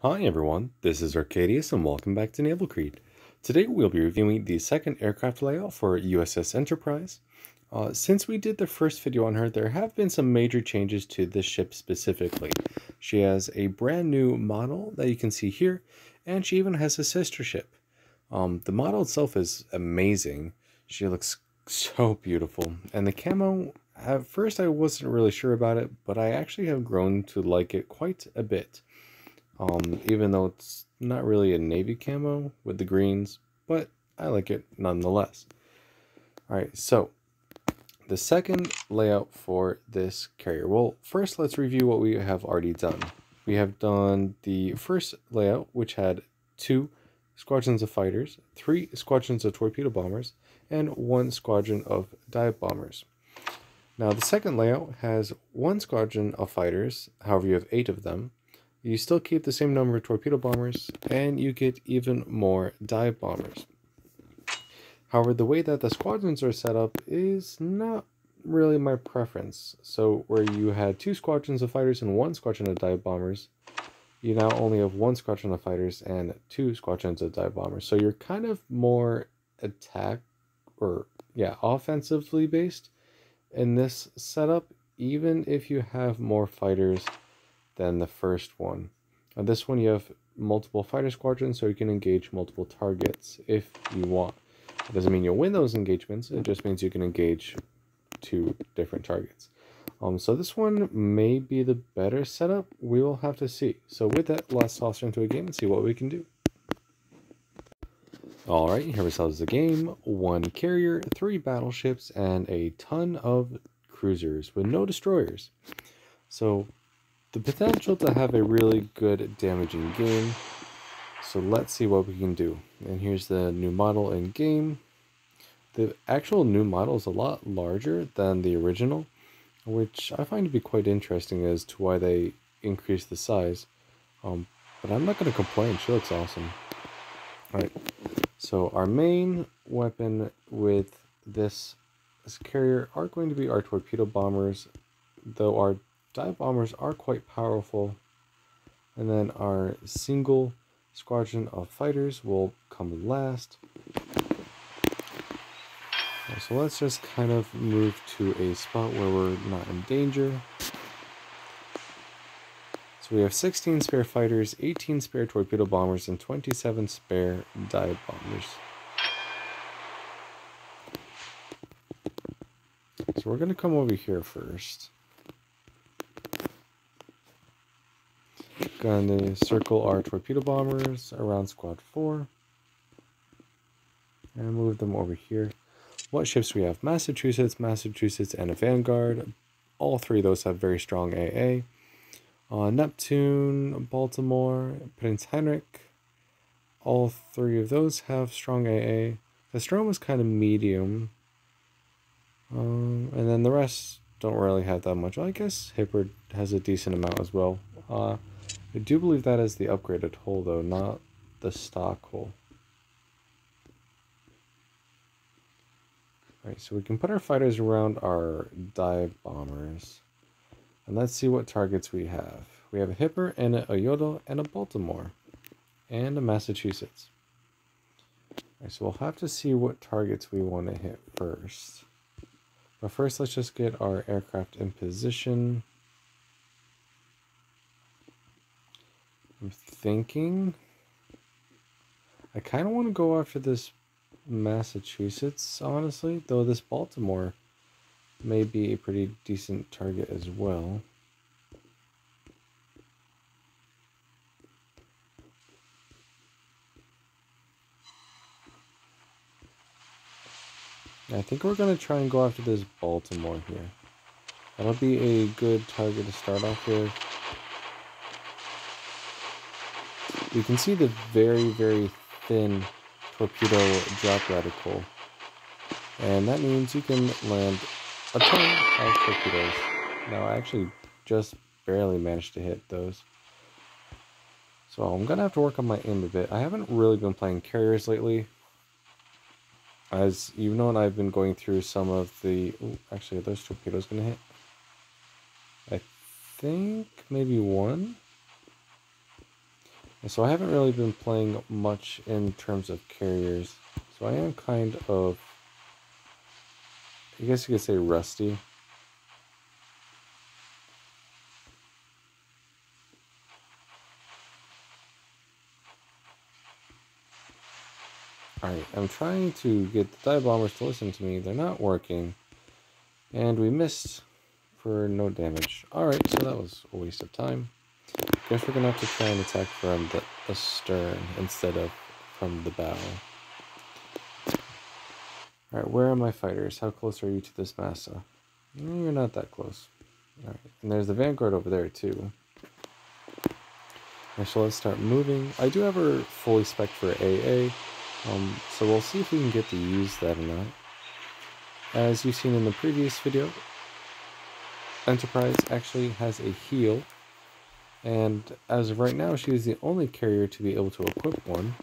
Hi everyone, this is Arcadius and welcome back to Naval Creed. Today we'll be reviewing the second aircraft layout for USS Enterprise. Since we did the first video on her, there have been some major changes to this ship specifically. She has a brand new model that you can see here, and she even has a sister ship. The model itself is amazing. She looks so beautiful, and the camo, at first I wasn't really sure about it, but I actually have grown to like it quite a bit. Even though it's not really a navy camo with the greens, but I like it nonetheless. Alright, so the second layout for this carrier. Well, first let's review what we have already done. We have done the first layout, which had 2 squadrons of fighters, 3 squadrons of torpedo bombers, and 1 squadron of dive bombers. Now the second layout has 1 squadron of fighters, however you have 8 of them. You still keep the same number of torpedo bombers, and you get even more dive bombers. However, the way that the squadrons are set up is not really my preference. So where you had 2 squadrons of fighters and 1 squadron of dive bombers, you now only have 1 squadron of fighters and 2 squadrons of dive bombers. So you're kind of more offensively based in this setup, even if you have more fighters than the first one. On this one you have multiple fighter squadrons, so you can engage multiple targets if you want. It doesn't mean you'll win those engagements, it just means you can engage 2 different targets. So this one may be the better setup. We will have to see. So with that, let's toss into a game and see what we can do. Alright, here ourselves the game. 1 carrier, 3 battleships, and a ton of cruisers with no destroyers. So the potential to have a really good damaging game. So let's see what we can do. And here's the new model in game. The actual new model is a lot larger than the original, which I find to be quite interesting as to why they increased the size. But I'm not going to complain. She looks awesome. Alright, so our main weapon with this carrier are going to be our torpedo bombers, though our dive bombers are quite powerful, and then our single squadron of fighters will come last. So let's just kind of move to a spot where we're not in danger. So we have 16 spare fighters, 18 spare torpedo bombers, and 27 spare dive bombers. So we're going to come over here first. Going to circle our torpedo bombers around squad 4 and move them over here. What ships we have? Massachusetts, and a Vanguard. All 3 of those have very strong AA. Neptune, Baltimore, Prince Henrik. All 3 of those have strong AA. The Strom is kind of medium. And then the rest don't really have that much. Well, I guess Hippard has a decent amount as well. I do believe that is the upgraded hull, though, not the stock hull. Alright, so we can put our fighters around our dive bombers. And let's see what targets we have. We have a Hipper and a Yodo and a Baltimore. And a Massachusetts. Alright, so we'll have to see what targets we want to hit first. But first, let's just get our aircraft in position. I'm thinking I kind of want to go after this Massachusetts, honestly, though this Baltimore may be a pretty decent target as well. I think we're going to try and go after this Baltimore here. That'll be a good target to start off with. You can see the very, very thin torpedo drop reticle. And that means you can land a ton of torpedoes. Now, I actually just barely managed to hit those. So I'm going to have to work on my aim a bit. I haven't really been playing carriers lately. As you know, I've been going through some of the... Ooh, actually, are those torpedoes going to hit? I think maybe one. So I haven't really been playing much in terms of carriers. So I am kind of, I guess you could say, rusty. Alright, I'm trying to get the dive bombers to listen to me. They're not working. And we missed for no damage. Alright, so that was a waste of time. Guess we're gonna have to try and attack from the astern instead of from the bow. Alright, where are my fighters? How close are you to this massa? You're not that close. Alright, and there's the vanguard over there too. Alright, so let's start moving. I do have her fully spec'd for AA, so we'll see if we can get to use that or not. As you've seen in the previous video, Enterprise actually has a heal, and as of right now, she is the only carrier to be able to equip one.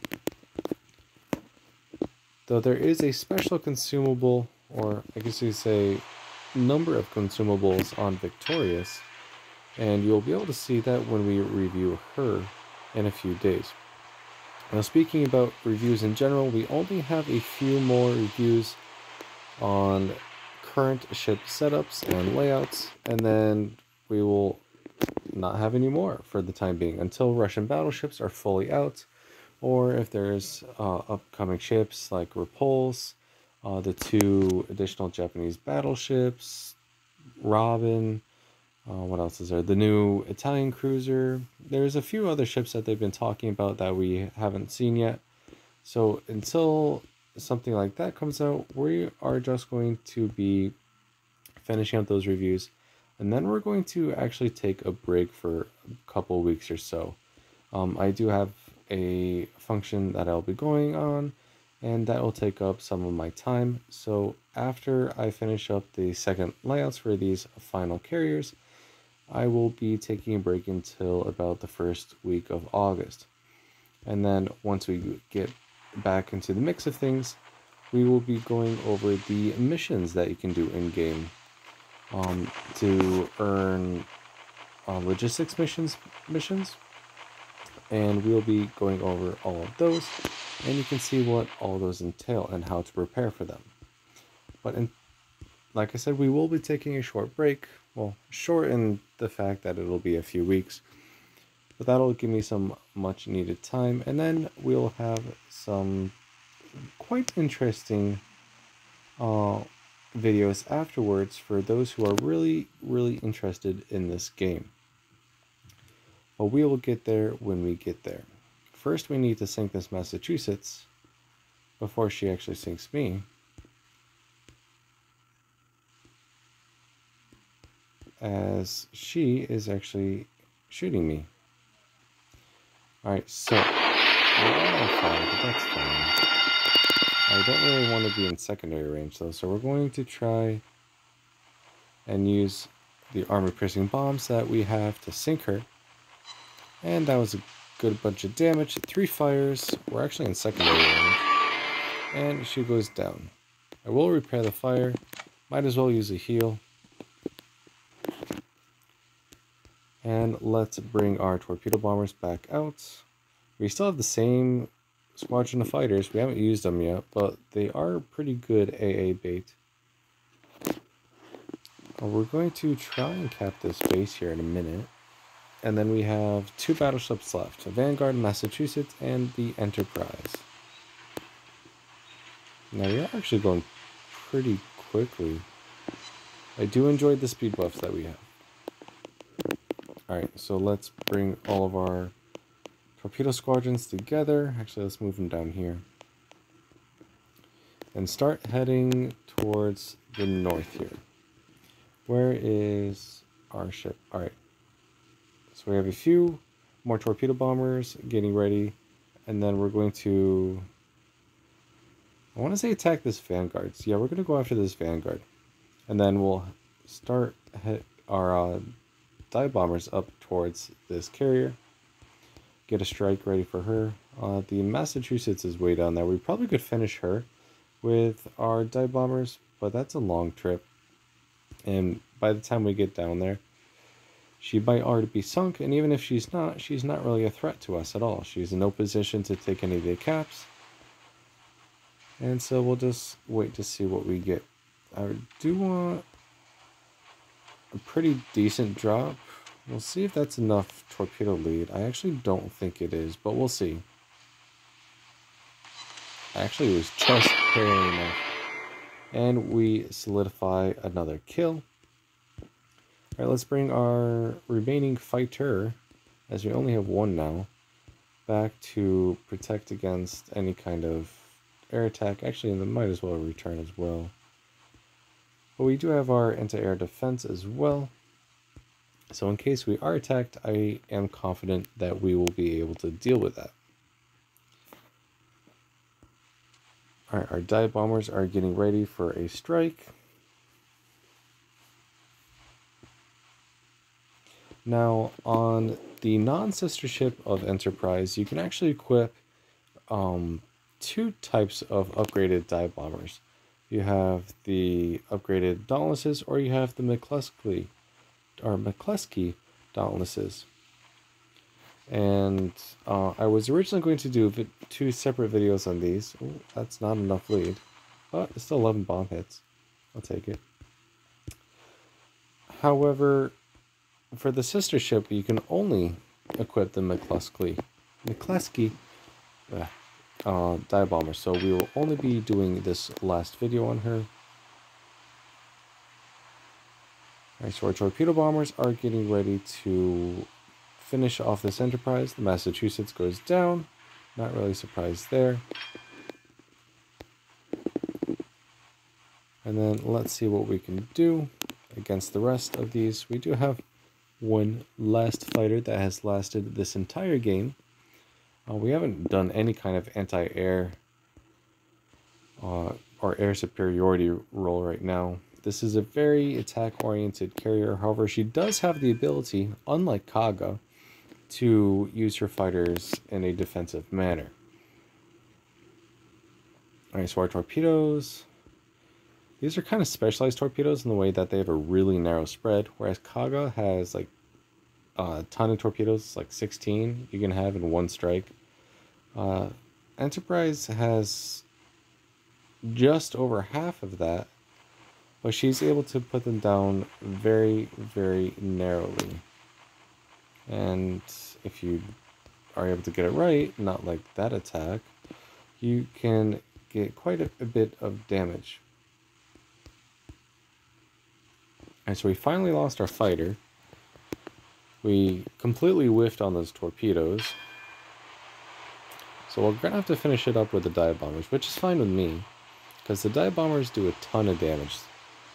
Though there is a special consumable, or I guess you'd say number of consumables on Victorious, and you'll be able to see that when we review her in a few days. Now, speaking about reviews in general, we only have a few more reviews on current ship setups and layouts, and then we will not have any more for the time being until Russian battleships are fully out, or if there's upcoming ships like Repulse, the 2 additional Japanese battleships, Robin, what else is there? The new Italian cruiser. There's a few other ships that they've been talking about that we haven't seen yet. So until something like that comes out, we are just going to be finishing up those reviews, and then we're going to actually take a break for a couple weeks or so. I do have a function that I'll be going on, and that will take up some of my time. So after I finish up the second layouts for these final carriers, I will be taking a break until about the first week of August. And then once we get back into the mix of things, we will be going over the missions that you can do in game to earn logistics missions, and we'll be going over all of those, and you can see what all those entail and how to prepare for them. But like I said, we will be taking a short break. Well, short in the fact that it'll be a few weeks, but that'll give me some much needed time, and then we'll have some quite interesting videos afterwards for those who are really interested in this game. But we will get there when we get there. First, we need to sink this Massachusetts before she actually sinks me. As she is actually shooting me. Alright, so we're all on fire, but that's fine. I don't really want to be in secondary range though, so we're going to try and use the armor-piercing bombs that we have to sink her. And that was a good bunch of damage. 3 fires. We're actually in secondary range. And she goes down. I will repair the fire. Might as well use a heal. And let's bring our torpedo bombers back out. We still have the same squadron of fighters. We haven't used them yet, but they are pretty good AA bait. We're going to try and cap this base here in a minute. And then we have 2 battleships left. Vanguard, Massachusetts, and the Enterprise. Now we are actually going pretty quickly. I do enjoy the speed buffs that we have. Alright, so let's bring all of our torpedo squadrons together. Actually, let's move them down here. And start heading towards the north here. Where is our ship? Alright. So we have a few more torpedo bombers getting ready. And then we're going to... I want to say attack this Vanguard. So yeah, we're going to go after this Vanguard. And then we'll start our dive bombers up towards this carrier. Get a strike ready for her. The Massachusetts is way down there. We probably could finish her with our dive bombers, but that's a long trip. And by the time we get down there, she might already be sunk, and even if she's not really a threat to us at all. She's in no position to take any of the caps. And so we'll just wait to see what we get. I do want a pretty decent drop. We'll see if that's enough torpedo lead. I actually don't think it is, but we'll see. Actually, it was just barely enough. And we solidify another kill. Alright, let's bring our remaining fighter, as we only have one now, back to protect against any kind of air attack. Actually, they might as well return as well. But we do have our anti-air defense as well. So in case we are attacked, I am confident that we will be able to deal with that. Alright, our dive bombers are getting ready for a strike. Now, on the non-sister ship of Enterprise, you can actually equip two types of upgraded dive bombers. You have the upgraded Dauntlesses, or you have the McCluskey Dauntlesses. And I was originally going to do two separate videos on these. Ooh, that's not enough lead, but it's still 11 bomb hits. I'll take it. However, for the sister ship, you can only equip the McCluskey dive bomber. So we will only be doing this last video on her. Alright, so our torpedo bombers are getting ready to finish off this Enterprise. The Massachusetts goes down. Not really surprised there. And then let's see what we can do against the rest of these. We do have one last fighter that has lasted this entire game. We haven't done any kind of anti-air or air superiority role right now. This is a very attack-oriented carrier. However, she does have the ability, unlike Kaga, to use her fighters in a defensive manner. Alright, so our torpedoes. These are kind of specialized torpedoes in the way that they have a really narrow spread, whereas Kaga has like a ton of torpedoes, like 16 you can have in one strike. Enterprise has just over half of that, but she's able to put them down very, very narrowly. And if you are able to get it right, not like that attack, you can get quite a bit of damage. And so we finally lost our fighter. We completely whiffed on those torpedoes. So we're going to have to finish it up with the dive bombers, which is fine with me, because the dive bombers do a ton of damage.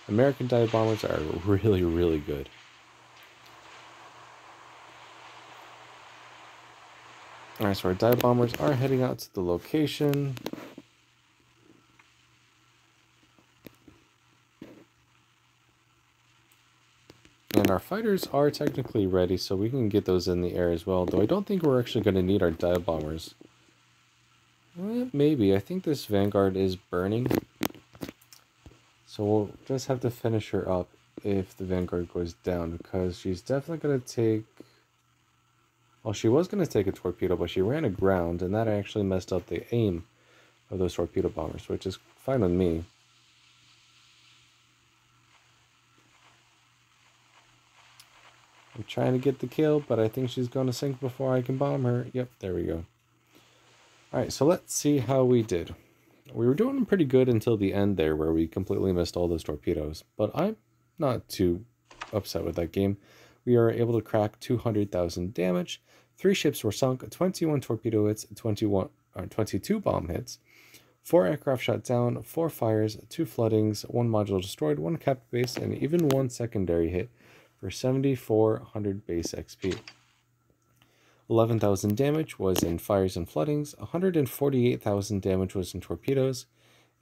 American dive bombers are really, really good. Alright, so our dive bombers are heading out to the location. And our fighters are technically ready, so we can get those in the air as well. Though I don't think we're actually going to need our dive bombers. Maybe. I think this Vanguard is burning. So we'll just have to finish her up if the Vanguard goes down, because she's definitely going to take... Well, she was going to take a torpedo, but she ran aground, and that actually messed up the aim of those torpedo bombers, which is fine with me. I'm trying to get the kill, but I think she's going to sink before I can bomb her. Yep, there we go. Alright, so let's see how we did. We were doing pretty good until the end there, where we completely missed all those torpedoes. But I'm not too upset with that game. We are able to crack 200,000 damage. 3 ships were sunk, 21 torpedo hits, 22 bomb hits. 4 aircraft shot down, 4 fires, 2 floodings, 1 module destroyed, 1 captive base, and even 1 secondary hit for 7,400 base XP. 11,000 damage was in fires and floodings, 148,000 damage was in torpedoes,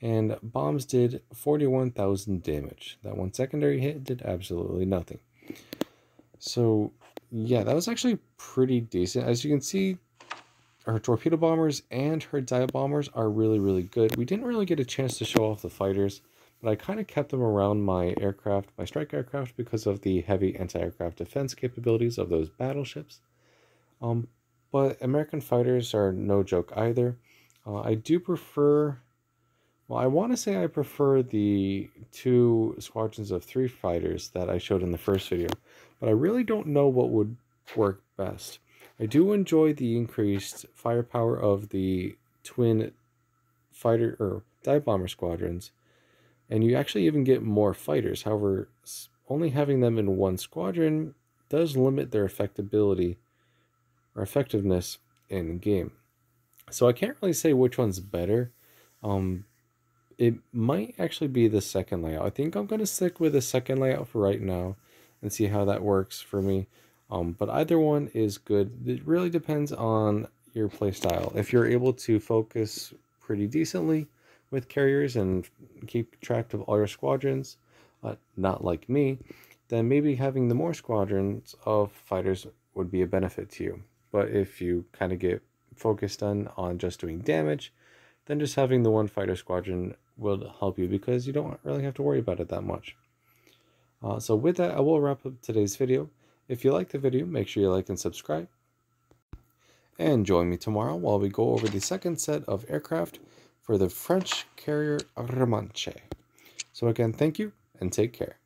and bombs did 41,000 damage. That 1 secondary hit did absolutely nothing. So, yeah, that was actually pretty decent. As you can see, her torpedo bombers and her dive bombers are really, really good. We didn't really get a chance to show off the fighters, but I kind of kept them around my aircraft, my strike aircraft, because of the heavy anti-aircraft defense capabilities of those battleships. Um, but American fighters are no joke either. I do prefer, well, I want to say I prefer the 2 squadrons of 3 fighters that I showed in the first video, but I really don't know what would work best. I do enjoy the increased firepower of the twin fighter or dive bomber squadrons, and you actually even get more fighters. However, only having them in 1 squadron does limit their effectability or effectiveness in game. So I can't really say which one's better. It might actually be the second layout. I think I'm going to stick with the second layout for right now and see how that works for me. But either one is good. It really depends on your playstyle. If you're able to focus pretty decently with carriers and keep track of all your squadrons, not like me, then maybe having the more squadrons of fighters would be a benefit to you. But if you kind of get focused on just doing damage, then just having the 1 fighter squadron will help you because you don't really have to worry about it that much. So with that, I will wrap up today's video. If you like the video, make sure you like and subscribe. And join me tomorrow while we go over the second set of aircraft for the French carrier Romanche. So again, thank you and take care.